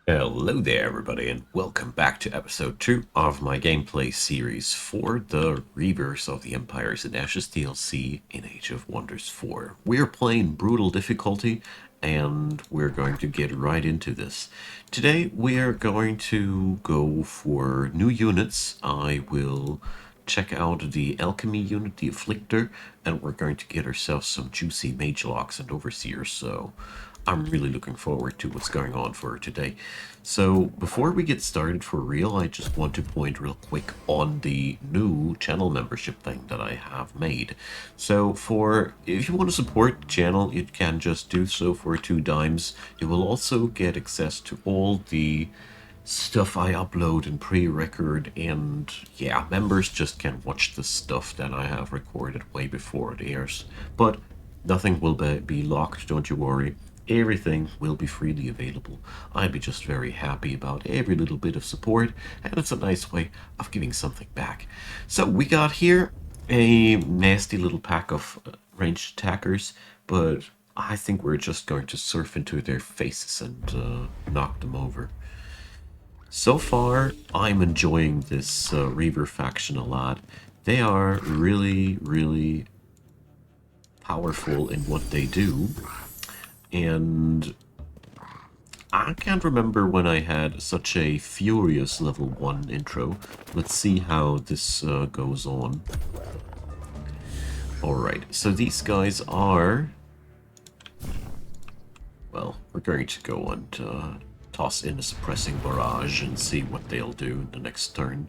Hello there, everybody, and welcome back to episode 2 of my gameplay series for the Reavers of the Empires and Ashes DLC in Age of Wonders 4. We're playing brutal difficulty, and we're going to get right into this. Today, we're going to go for new units. I will check out the Alchemy unit, the Afflictor, and we're going to get ourselves some juicy Mage Locks and Overseers, so I'm really looking forward to what's going on for today. So before we get started for real, I just want to point real quick on the new channel membership thing that I have made. So if you want to support the channel, you can just do so for 2 dimes. You will also get access to all the stuff I upload in pre-record, and yeah, members just can watch the stuff that I have recorded way before it airs. But nothing will be locked, don't you worry. Everything will be freely available. I'd be just very happy about every little bit of support, and it's a nice way of giving something back. So we got here a nasty little pack of ranged attackers, but I think we're just going to surf into their faces and knock them over. So far, I'm enjoying this Reaver faction a lot. They are really, really powerful in what they do. And I can't remember when I had such a furious level 1 intro. Let's see how this goes on. Alright, so these guys are... Well, we're going to go and toss in a suppressing barrage and see what they'll do in the next turn.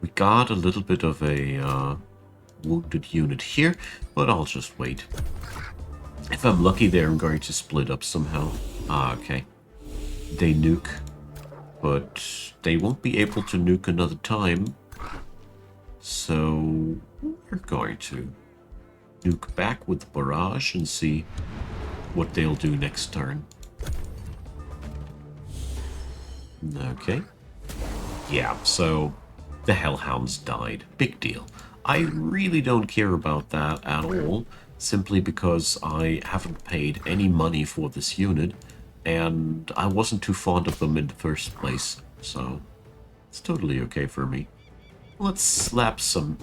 We got a little bit of a wounded unit here, but I'll just wait. If I'm lucky there, I'm going to split up somehow. Ah, okay. They nuke, but they won't be able to nuke another time. So we're going to nuke back with the barrage and see what they'll do next turn. Okay. Yeah, so the Hellhounds died. Big deal. I really don't care about that at all, simply because I haven't paid any money for this unit, and I wasn't too fond of them in the first place, so it's totally okay for me. Let's slap some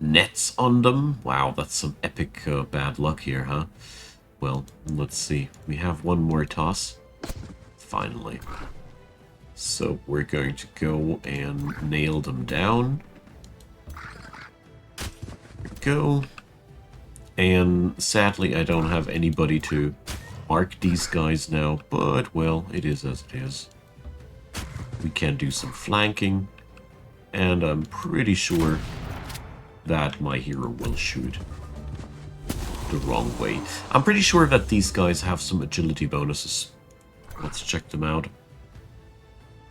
nets on them. Wow, that's some epic bad luck here, huh? Well, let's see. We have one more toss. Finally. So we're going to go and nail them down. There we go. And sadly, I don't have anybody to mark these guys now, but, well, it is as it is. We can do some flanking, and I'm pretty sure that my hero will shoot the wrong way. I'm pretty sure that these guys have some agility bonuses. Let's check them out.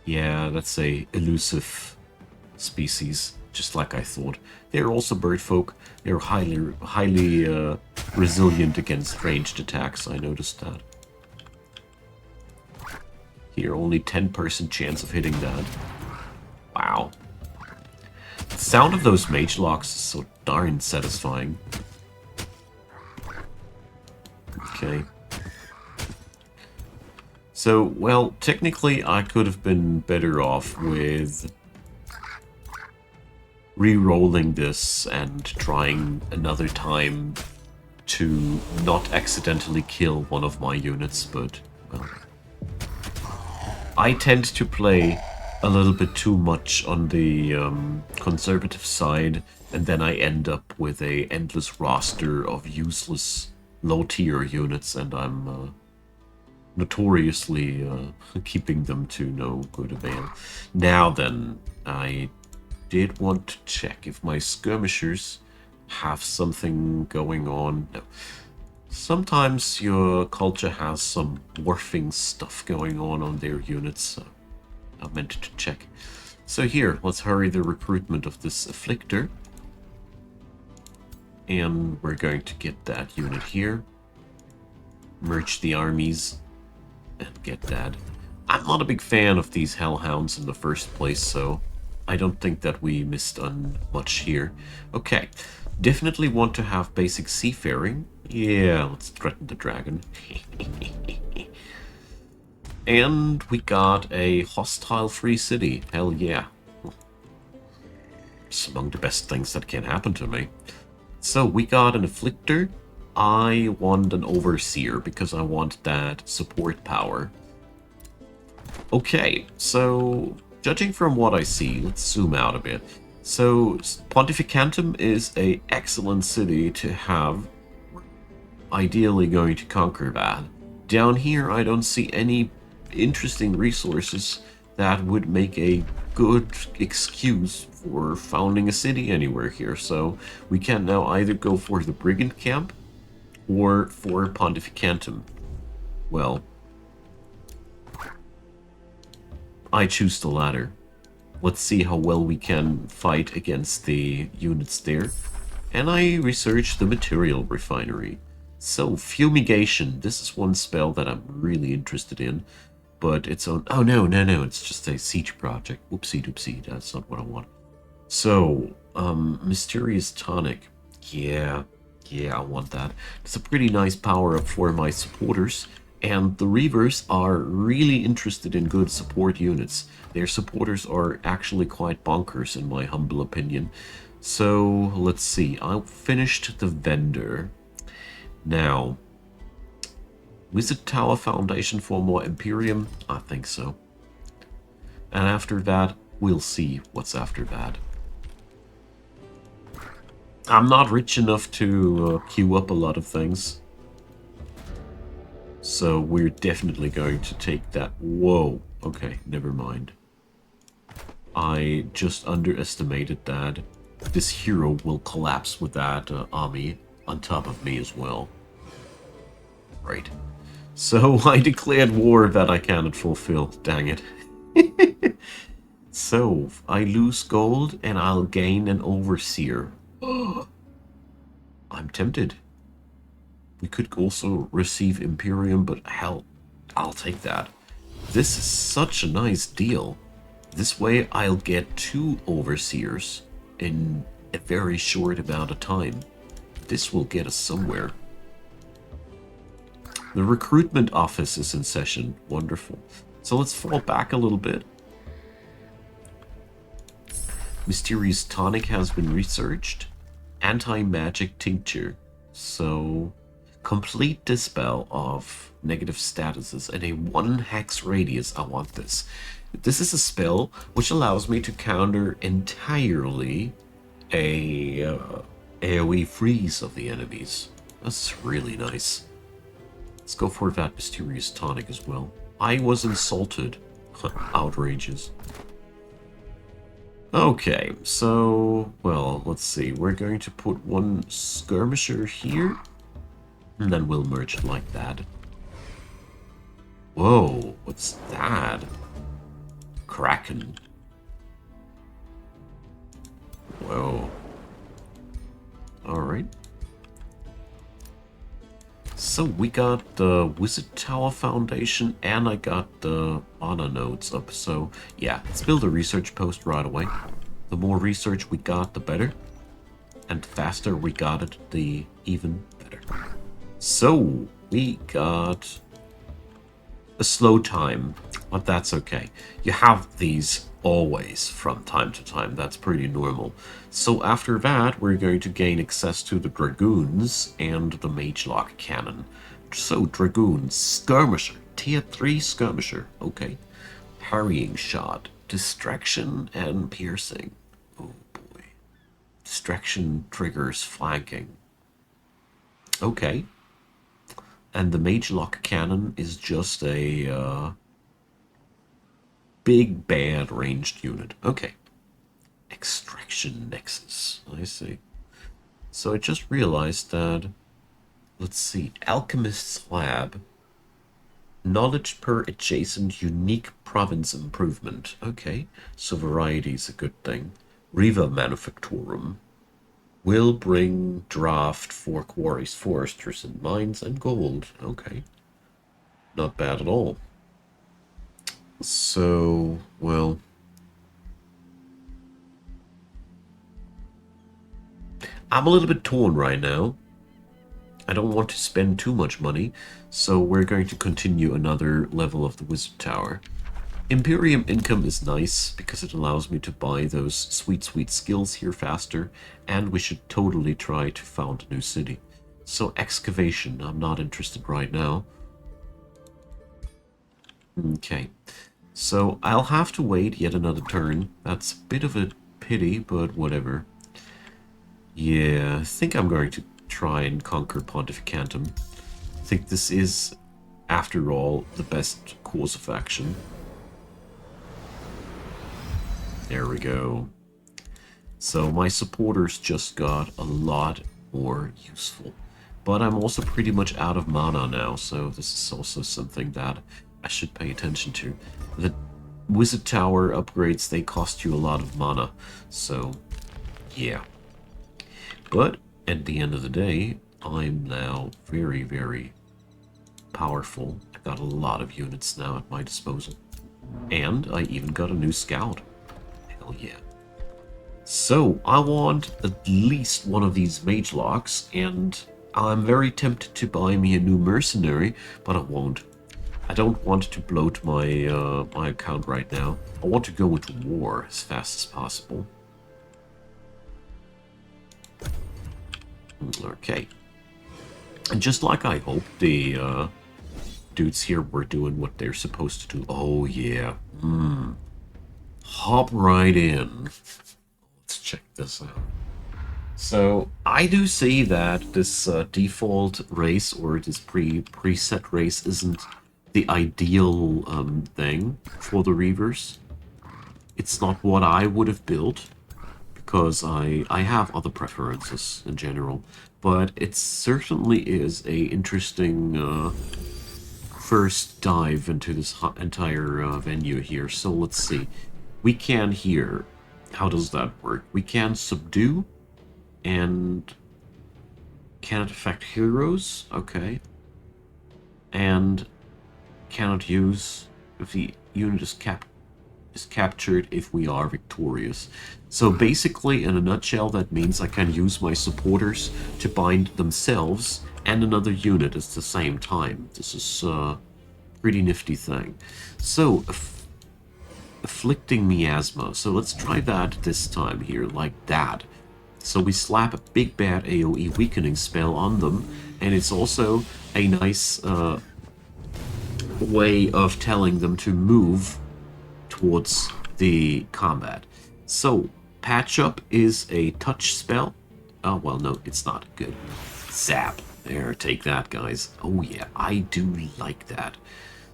Yeah, that's a elusive species, just like I thought. They're also bird folk. They're highly resilient against ranged attacks. I noticed that. Here, only 10% chance of hitting that. Wow. The sound of those mage locks is so darn satisfying. Okay. So, well, technically I could have been better off with re-rolling this and trying another time to not accidentally kill one of my units, but, well, I tend to play a little bit too much on the conservative side, and then I end up with a endless roster of useless low-tier units, and I'm notoriously keeping them to no good avail. Now then, I did want to check if my skirmishers have something going on. No. Sometimes your culture has some morphing stuff going on their units, so I meant to check. So here, let's hurry the recruitment of this Afflictor. And we're going to get that unit here. Merge the armies and get that. I'm not a big fan of these Hellhounds in the first place, so I don't think that we missed on much here. Okay, definitely want to have basic seafaring. Yeah, let's threaten the dragon. And we got a hostile-free city. Hell yeah. It's among the best things that can happen to me. So we got an Afflictor. I want an Overseer because I want that support power. Okay, so judging from what I see, let's zoom out a bit. So Pontificantum is a excellent city to have. Ideally going to conquer that. Down here, I don't see any interesting resources that would make a good excuse for founding a city anywhere here. So we can now either go for the Brigand Camp or for Pontificantum. Well, I choose the latter. Let's see how well we can fight against the units there. And I researched the material refinery. So, fumigation. This is one spell that I'm really interested in. But it's on... Oh, no. It's just a siege project. Whoopsie doopsie. That's not what I want. So, Mysterious Tonic. Yeah, I want that. It's a pretty nice power-up for my supporters. And the Reavers are really interested in good support units. Their supporters are actually quite bonkers, in my humble opinion. So, let's see. I finished the vendor. Now, Wizard Tower Foundation for more Imperium? I think so. And after that, we'll see what's after that. I'm not rich enough to queue up a lot of things. So we're definitely going to take that. Whoa. Okay, never mind. I just underestimated that this hero will collapse with that army on top of me as well. Right. So I declared war that I cannot fulfill. Dang it. So I lose gold and I'll gain an overseer. I'm tempted. We could also receive Imperium, but hell, I'll take that. This is such a nice deal. This way I'll get 2 overseers in a very short amount of time. This will get us somewhere. The recruitment office is in session. Wonderful. So let's fall back a little bit. Mysterious Tonic has been researched. Anti-magic tincture. So, complete dispel of negative statuses and a 1 hex radius. I want this. This is a spell which allows me to counter entirely a AoE freeze of the enemies. That's really nice. Let's go for that Mysterious Tonic as well. I was insulted. Outrageous. Okay, so, well, let's see. We're going to put 1 skirmisher here, and then we'll merge it like that. Whoa, what's that? Kraken. Whoa. Alright. So we got the Wizard Tower Foundation, and I got the honor nodes up. So yeah, let's build a research post right away. The more research we got, the better. And the faster we got it, the even better. So we got a slow time, but that's okay. You have these always from time to time. That's pretty normal. So after that, we're going to gain access to the Dragoons and the Magelock Cannon. So Dragoons, Skirmisher, Tier 3 Skirmisher. Okay. Parrying Shot, Distraction, and Piercing. Oh boy. Distraction triggers flanking. Okay. And the Magelock Cannon is just a big bad ranged unit. Okay. Extraction Nexus. I see. So I just realized that, let's see, Alchemist's Lab. Knowledge per adjacent unique province improvement. Okay, so variety is a good thing. Reaver Manufactorum will bring draft for quarries, foresters, and mines, and gold. Okay, not bad at all. So, well, I'm a little bit torn right now. I don't want to spend too much money, so we're going to continue another level of the Wizard Tower. Imperium income is nice because it allows me to buy those sweet, sweet skills here faster, and we should totally try to found a new city. So excavation, I'm not interested right now. Okay, so I'll have to wait yet another turn. That's a bit of a pity, but whatever. Yeah, I think I'm going to try and conquer Pontificantum. I think this is, after all, the best course of action. There we go. So my supporters just got a lot more useful. But I'm also pretty much out of mana now, so this is also something that I should pay attention to. The Wizard Tower upgrades, they cost you a lot of mana, so yeah. But at the end of the day, I'm now very, very powerful. I've got a lot of units now at my disposal. And I even got a new scout. Hell yeah. So, I want at least one of these mage locks, and I'm very tempted to buy me a new mercenary, but I won't. I don't want to bloat my my account right now. I want to go into war as fast as possible. Okay. And just like I hoped, the dudes here were doing what they're supposed to do. Oh yeah. Hop right in. Let's check this out. So I do see that this default race or this preset race isn't the ideal thing for the Reavers. It's not what I would have built because I have other preferences in general, but it certainly is a interesting first dive into this entire venue here. So let's see. We can here. How does that work? We can subdue and cannot affect heroes. Okay. And cannot use if the unit is captured if we are victorious. So basically, in a nutshell, that means I can use my supporters to bind themselves and another unit at the same time. This is a pretty nifty thing. So, afflicting miasma. So let's try that this time here, like that. So we slap a big bad AoE weakening spell on them, and it's also a nice way of telling them to move towards the combat. So, patch up is a touch spell. Oh, well, no, it's not good. Zap. There, take that, guys. Oh, yeah, I do like that.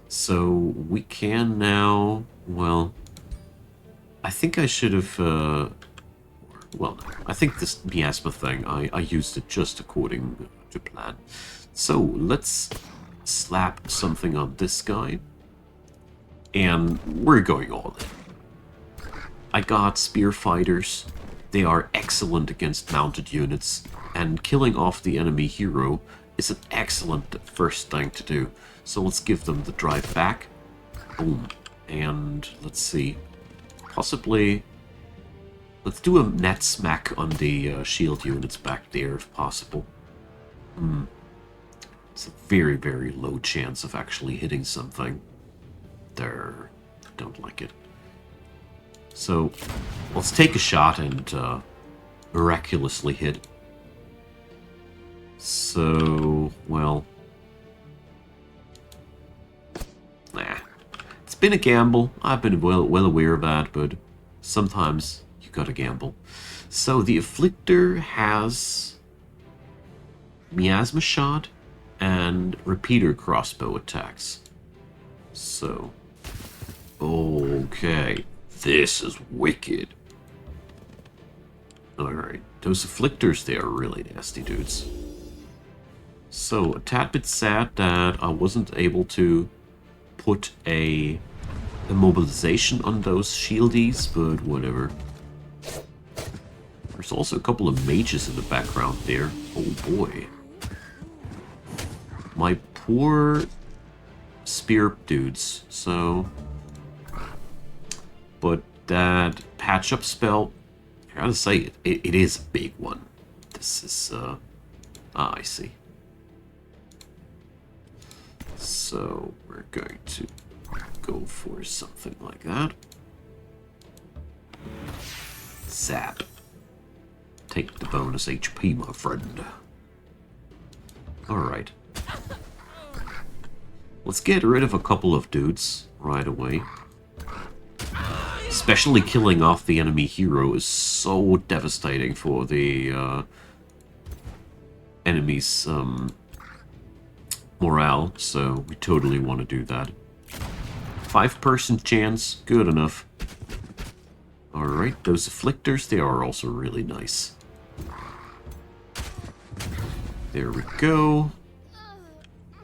So, we can now, well, I think I should have, well, I think this miasma thing, I used it just according to plan. So, let's slap something on this guy. And we're going all in. I got spear fighters. They are excellent against mounted units, and killing off the enemy hero is an excellent first thing to do. So let's give them the drive back. Boom. And let's see. Possibly, let's do a net smack on the shield units back there if possible. It's a very, very low chance of actually hitting something. There, don't like it. So, let's take a shot and miraculously hit. So, well, nah. It's been a gamble. I've been well aware of that, but sometimes you gotta gamble. So, the Afflictor has Miasma Shot and Repeater Crossbow attacks. So, okay, this is wicked. Alright, those Afflictors, they are really nasty dudes. So, a tad bit sad that I wasn't able to put a immobilization on those shieldies, but whatever. There's also a couple of mages in the background there. Oh boy. My poor spear dudes, so... But that patch-up spell, I gotta say, it is a big one. This is, I see. So we're going to go for something like that. Zap. Take the bonus HP, my friend. Alright. Let's get rid of a couple of dudes right away. Especially killing off the enemy hero is so devastating for the enemy's morale, so we totally want to do that. 5% chance, good enough. Alright, those afflictors, they are also really nice. There we go.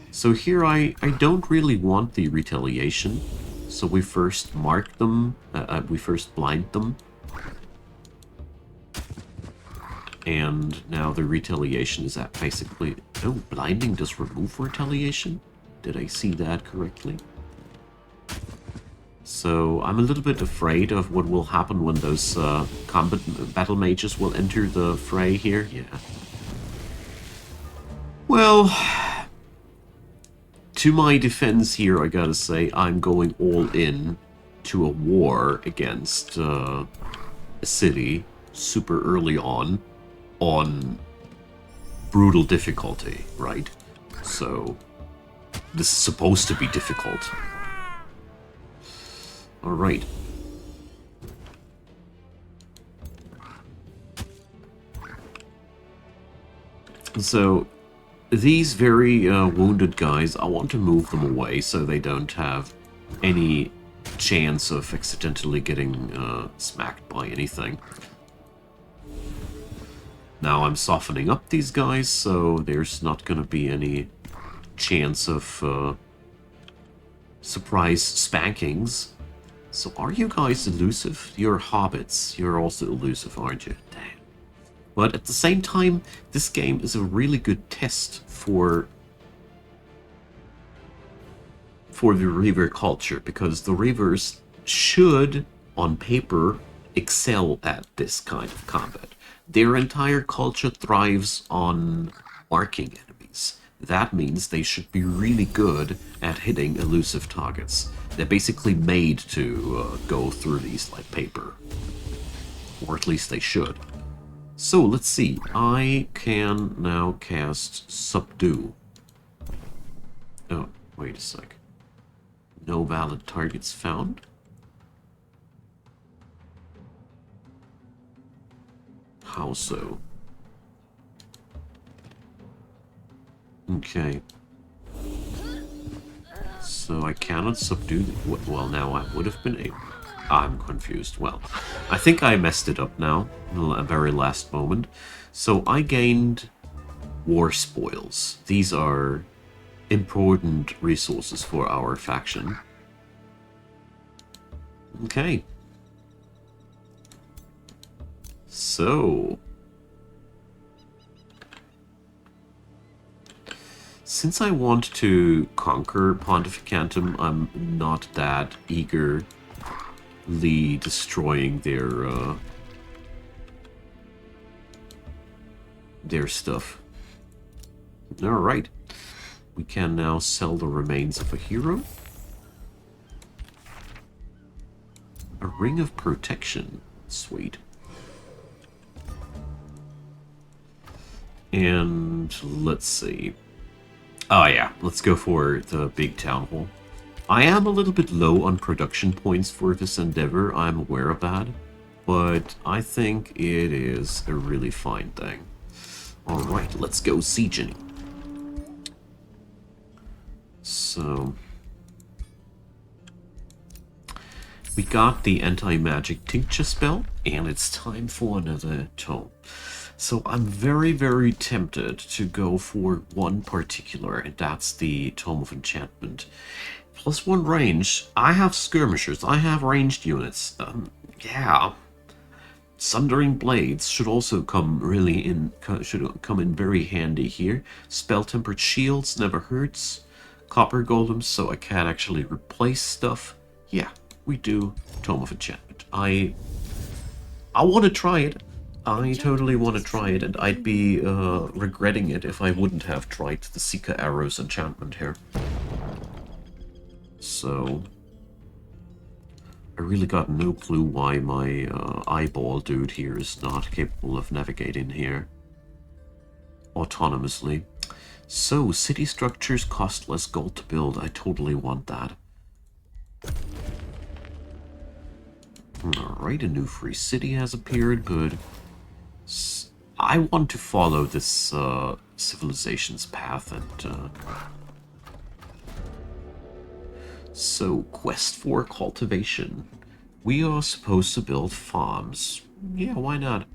So here I don't really want the retaliation. So we first mark them, we first blind them. And now the retaliation is at basically... Oh, blinding does remove retaliation? Did I see that correctly? So I'm a little bit afraid of what will happen when those combat battle mages will enter the fray here. Yeah. Well, to my defense here, I gotta say, I'm going all in to a war against a city super early on brutal difficulty, right? So this is supposed to be difficult. Alright. So these very wounded guys, I want to move them away so they don't have any chance of accidentally getting smacked by anything. Now I'm softening up these guys, so there's not going to be any chance of surprise spankings. So are you guys elusive? You're hobbits. You're also elusive, aren't you? Damn. But at the same time, this game is a really good test for the Reaver culture, because the Reavers should, on paper, excel at this kind of combat. Their entire culture thrives on marking enemies. That means they should be really good at hitting elusive targets. They're basically made to go through these like paper. Or at least they should. So, let's see. I can now cast Subdue. Oh, wait a sec. No valid targets found. How so? Okay. So I cannot subdue the... Well, now I would have been able... I'm confused. Well, I think I messed it up now, in the very last moment. So I gained war spoils. These are important resources for our faction. Okay. So... since I want to conquer Pontificantum, I'm not that eagerly destroying their stuff. Alright. We can now sell the remains of a hero. A ring of protection. Sweet. And let's see. Oh yeah, let's go for the big town hall. I am a little bit low on production points for this endeavor, I'm aware of that. But I think it is a really fine thing. Alright, let's go sieging. So... we got the anti-magic tincture spell, and it's time for another tome. So I'm very, very tempted to go for one particular, and that's the Tome of Enchantment. +1 range. I have skirmishers. I have ranged units. Yeah. Sundering Blades should also come really in. Should come in very handy here. Spell-tempered shields never hurts. Copper golems, so I can actually replace stuff. Yeah, we do Tome of Enchantment. I want to try it. I totally want to try it, and I'd be regretting it if I wouldn't have tried the Seeker Arrows enchantment here. So I really got no clue why my eyeball dude here is not capable of navigating here autonomously. So, city structures cost less gold to build. I totally want that. Alright, a new free city has appeared, but I want to follow this civilization's path, and so, quest for cultivation. We are supposed to build farms. Yeah, why not?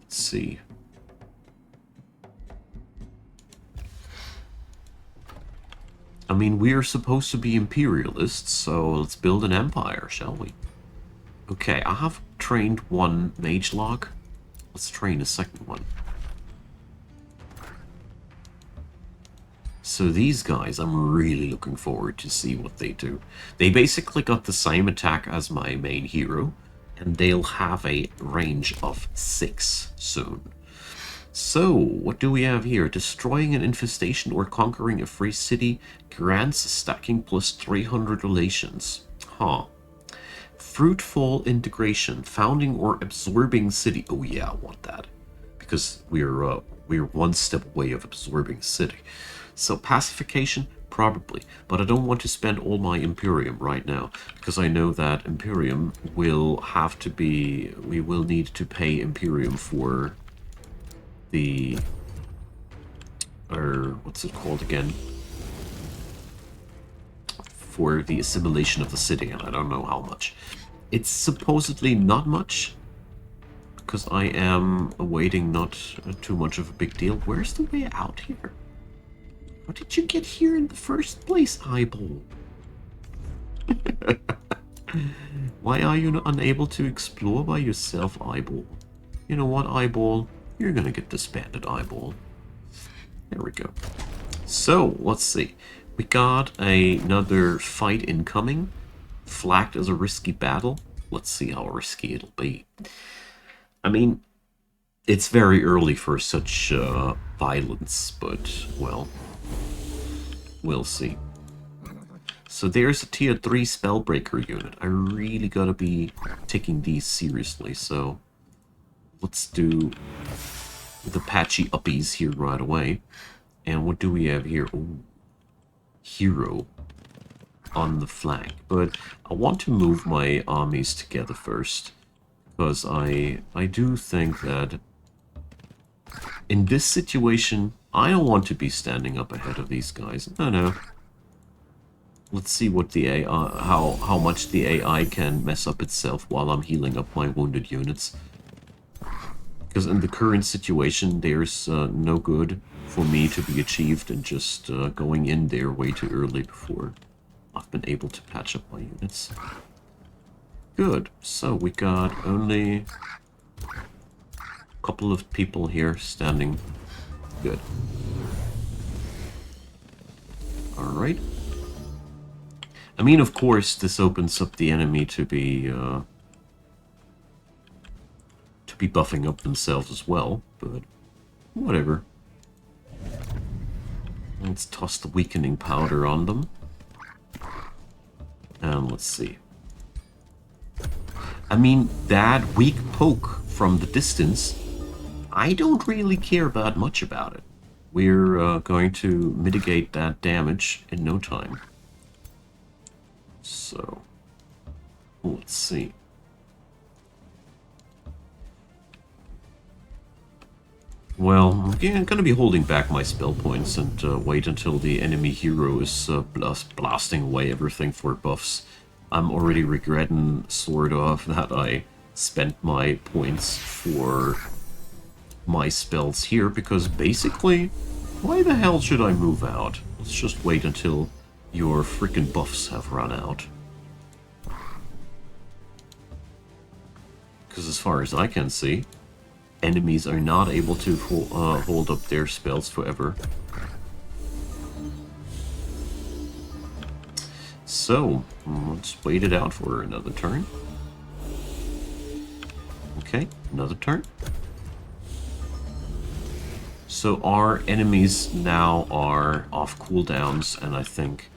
Let's see. I mean, we're supposed to be imperialists, so let's build an empire, shall we? Okay, I have trained one mage log. Let's train a second one. So these guys, I'm really looking forward to see what they do. They basically got the same attack as my main hero, and they'll have a range of 6 soon. So, what do we have here? Destroying an infestation or conquering a free city grants stacking plus 300 relations. Huh. Fruitful integration, founding or absorbing city. Oh yeah, I want that. Because we're one step away of absorbing city. So pacification, probably. But I don't want to spend all my Imperium right now. Because I know that Imperium will have to be... We will need to pay Imperium for the... Or what's it called again? For the assimilation of the city, and I don't know how much. It's supposedly not much, because I am awaiting not too much of a big deal. Where's the way out here? How did you get here in the first place, Eyeball? Why are you unable to explore by yourself, Eyeball? You know what, Eyeball? You're gonna get disbanded, Eyeball. There we go. So, let's see. We got another fight incoming. Flagged as a risky battle. Let's see how risky it'll be. I mean, it's very early for such violence, but, well, we'll see. So there's a tier 3 Spellbreaker unit. I really gotta be taking these seriously, so let's do the patchy uppies here right away. And what do we have here? Ooh, hero on the flank. But I want to move my armies together first, because I do think that in this situation, I don't want to be standing up ahead of these guys. No. Let's see what the AI, how much the AI can mess up itself while I'm healing up my wounded units. Because in the current situation, there's no good for me to be achieved and just going in there way too early before I've been able to patch up my units. Good. So we got only a couple of people here standing. Good. Alright. I mean, of course, this opens up the enemy to be buffing up themselves as well, but whatever. Let's toss the weakening powder on them. And let's see. I mean, that weak poke from the distance, I don't really care that much about it. We're going to mitigate that damage in no time. So, let's see. Well, I'm going to be holding back my spell points and wait until the enemy hero is blasting away everything for buffs. I'm already regretting, sort of, that I spent my points for my spells here, because basically, why the hell should I move out? Let's just wait until your freaking buffs have run out. Because as far as I can see, enemies are not able to hold up their spells forever. So, let's wait it out for another turn. Okay, another turn. So our enemies now are off cooldowns, and I think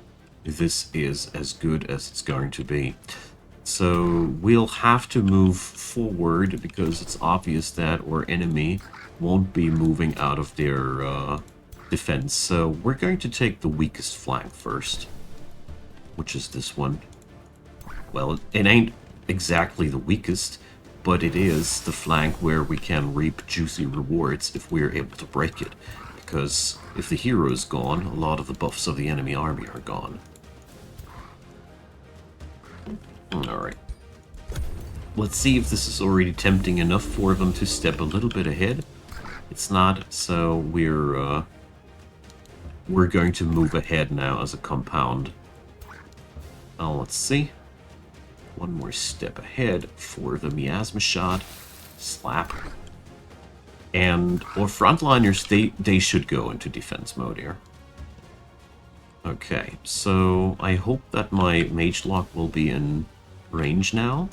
this is as good as it's going to be. So we'll have to move forward because it's obvious that our enemy won't be moving out of their defense. So we're going to take the weakest flank first, which is this one. Well, it ain't exactly the weakest, but it is the flank where we can reap juicy rewards if we're able to break it. Because if the hero is gone, a lot of the buffs of the enemy army are gone. Alright. Let's see if this is already tempting enough for them to step a little bit ahead. It's not, so we're going to move ahead now as a compound. Let's see. One more step ahead for the miasma shot. Slap. And our frontliners, they should go into defense mode here. Okay, so I hope that my mage lock will be in range now.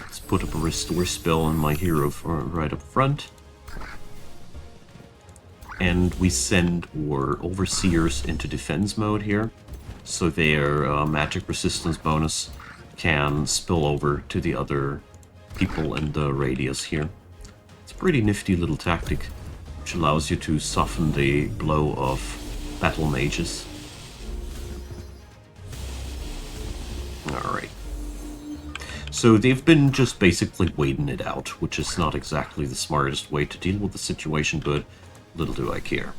Let's put up a restore spell on my hero for right up front. And we send our overseers into defense mode here, so their magic resistance bonus can spill over to the other people in the radius here. It's a pretty nifty little tactic, which allows you to soften the blow of battle mages. Alright. So they've been just basically waiting it out, which is not exactly the smartest way to deal with the situation, but little do I care.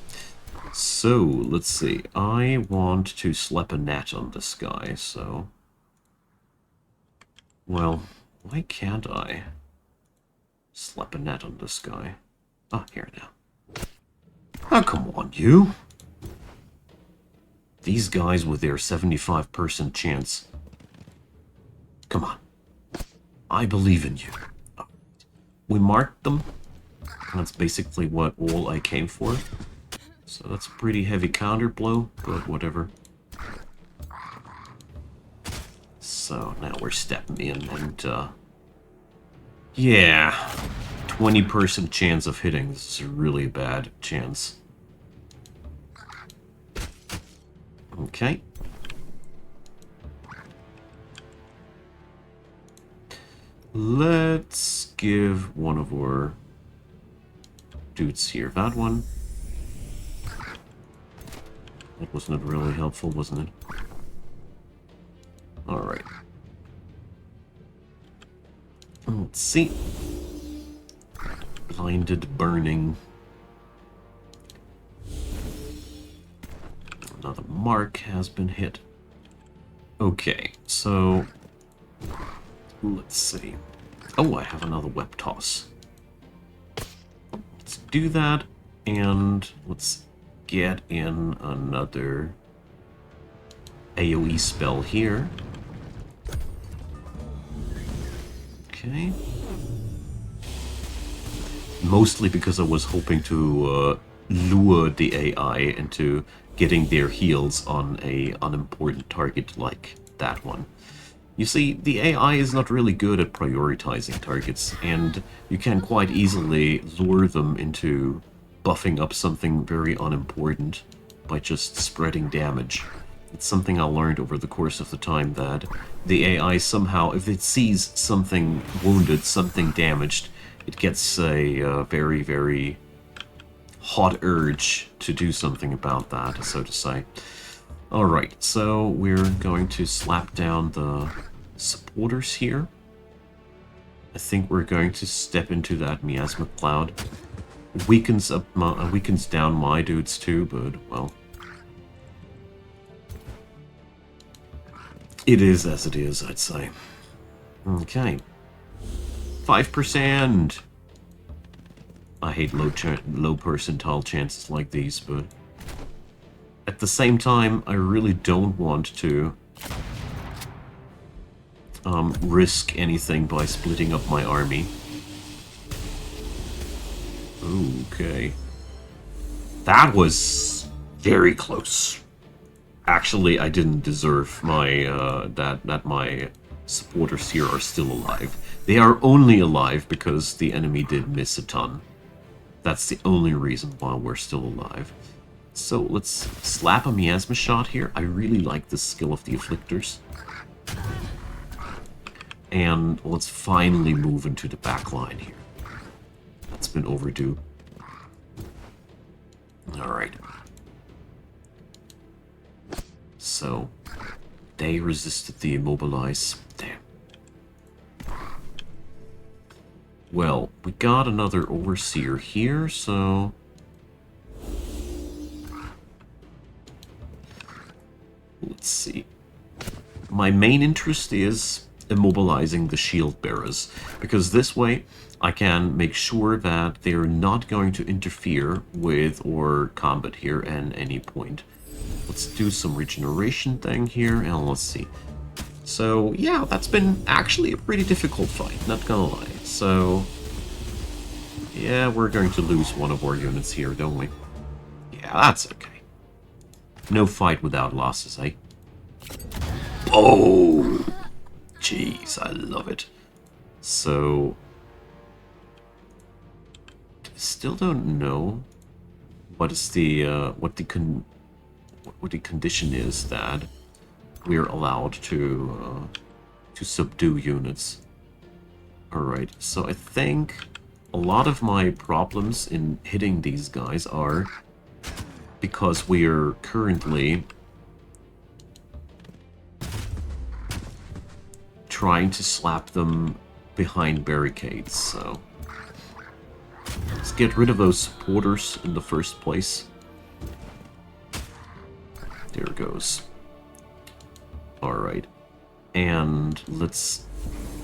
So, let's see. I want to slap a net on this guy, so... Well, why can't I slap a net on this guy? Ah, here now. Oh, come on, you! These guys with their 75% chance. Come on. I believe in you. Oh, we marked them. That's basically what all I came for. So that's a pretty heavy counter blow, but whatever. So now we're stepping in and, yeah, 20% chance of hitting. This is a really bad chance. Okay. Let's give one of our dudes here that one. That wasn't really helpful, wasn't it? Alright. Let's see. Blinded burning. Another mark has been hit. Okay, so let's see. Oh, I have another web toss. Let's do that, and let's get in another AoE spell here. Okay. Mostly because I was hoping to lure the AI into getting their heals on a unimportant target like that one. You see, the AI is not really good at prioritizing targets, and you can quite easily lure them into buffing up something very unimportant by just spreading damage. It's something I learned over the course of the time, that the AI somehow, if it sees something wounded, something damaged, it gets a very, very hot urge to do something about that, so to say. Alright, so we're going to slap down the supporters here. I think we're going to step into that miasma cloud. It weakens down my dudes too, but, well... It is as it is, I'd say. Okay. 5%! I hate low percentile chances like these, but... At the same time, I really don't want to risk anything by splitting up my army. Okay. That was very close. Actually, I didn't deserve my that my supporters here are still alive. They are only alive because the enemy did miss a ton. That's the only reason why we're still alive. So let's slap a miasma shot here. I really like the skill of the Afflictors. And let's finally move into the back line here. That's been overdue. Alright. So, they resisted the immobilize. Damn. Well, we got another Overseer here, so... Let's see. My main interest is immobilizing the shield bearers, because this way I can make sure that they're not going to interfere with or combat here at any point. Let's do some regeneration thing here, and let's see. So, yeah, that's been actually a pretty difficult fight, not gonna lie. So, yeah, we're going to lose one of our units here, don't we? Yeah, that's okay. No fight without losses, eh? Oh! Jeez, I love it. So, still don't know what is the what the condition is that we're allowed to subdue units. All right, so I think a lot of my problems in hitting these guys are because we're currently trying to slap them behind barricades, so let's get rid of those supporters in the first place. There it goes. Alright. And let's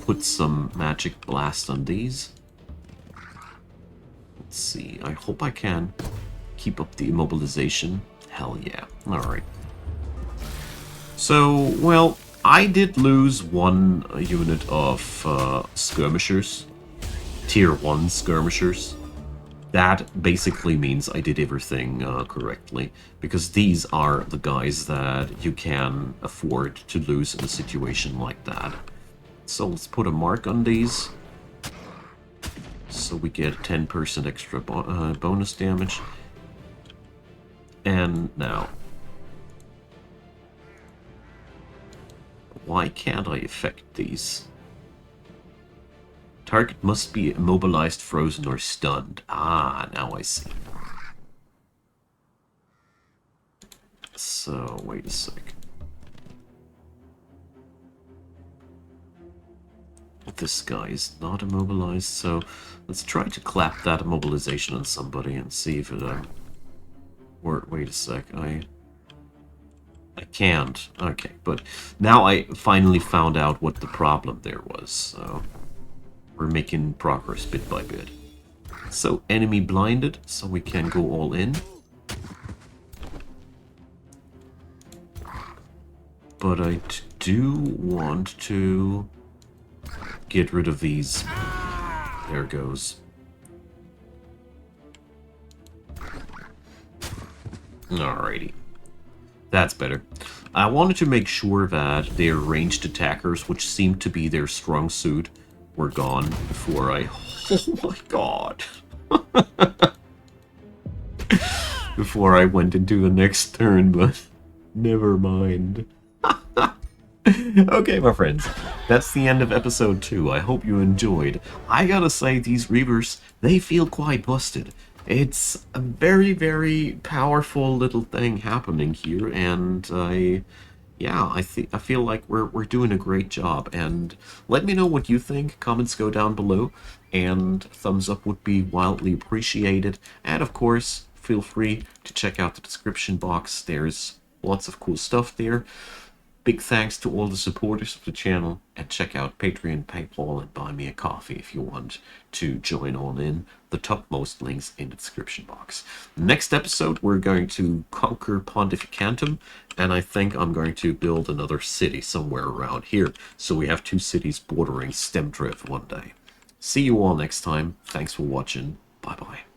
put some magic blast on these. Let's see. I hope I can keep up the immobilization. Hell yeah. Alright. So, well, I did lose one unit of skirmishers. Tier 1 skirmishers. That basically means I did everything correctly, because these are the guys that you can afford to lose in a situation like that. So let's put a mark on these, so we get 10% extra bonus damage. And now, why can't I affect these? Target must be immobilized, frozen, or stunned. Ah, now I see. So, wait a sec. This guy is not immobilized, so let's try to clap that immobilization on somebody and see if it, wait a sec, I can't. Okay, but now I finally found out what the problem there was, so... We're making progress bit by bit. So, enemy blinded, so we can go all in. But I do want to get rid of these. There it goes. Alrighty. That's better. I wanted to make sure that their ranged attackers, which seemed to be their strong suit, were gone before I... Oh my god! Before I went into the next turn, but never mind. Okay, my friends, that's the end of episode 2. I hope you enjoyed. I gotta say, these Reavers, they feel quite busted. It's a very, very powerful little thing happening here, and I feel like we're doing a great job. And let me know what you think. Comments go down below, and thumbs up would be wildly appreciated. And of course, feel free to check out the description box. There's lots of cool stuff there. Big thanks to all the supporters of the channel, and check out Patreon, PayPal, and Buy Me a Coffee if you want to join on in. The topmost links in the description box. Next episode, we're going to conquer Pontificantum, and I think I'm going to build another city somewhere around here, so we have 2 cities bordering Stemdrift one day. See you all next time. Thanks for watching. Bye-bye.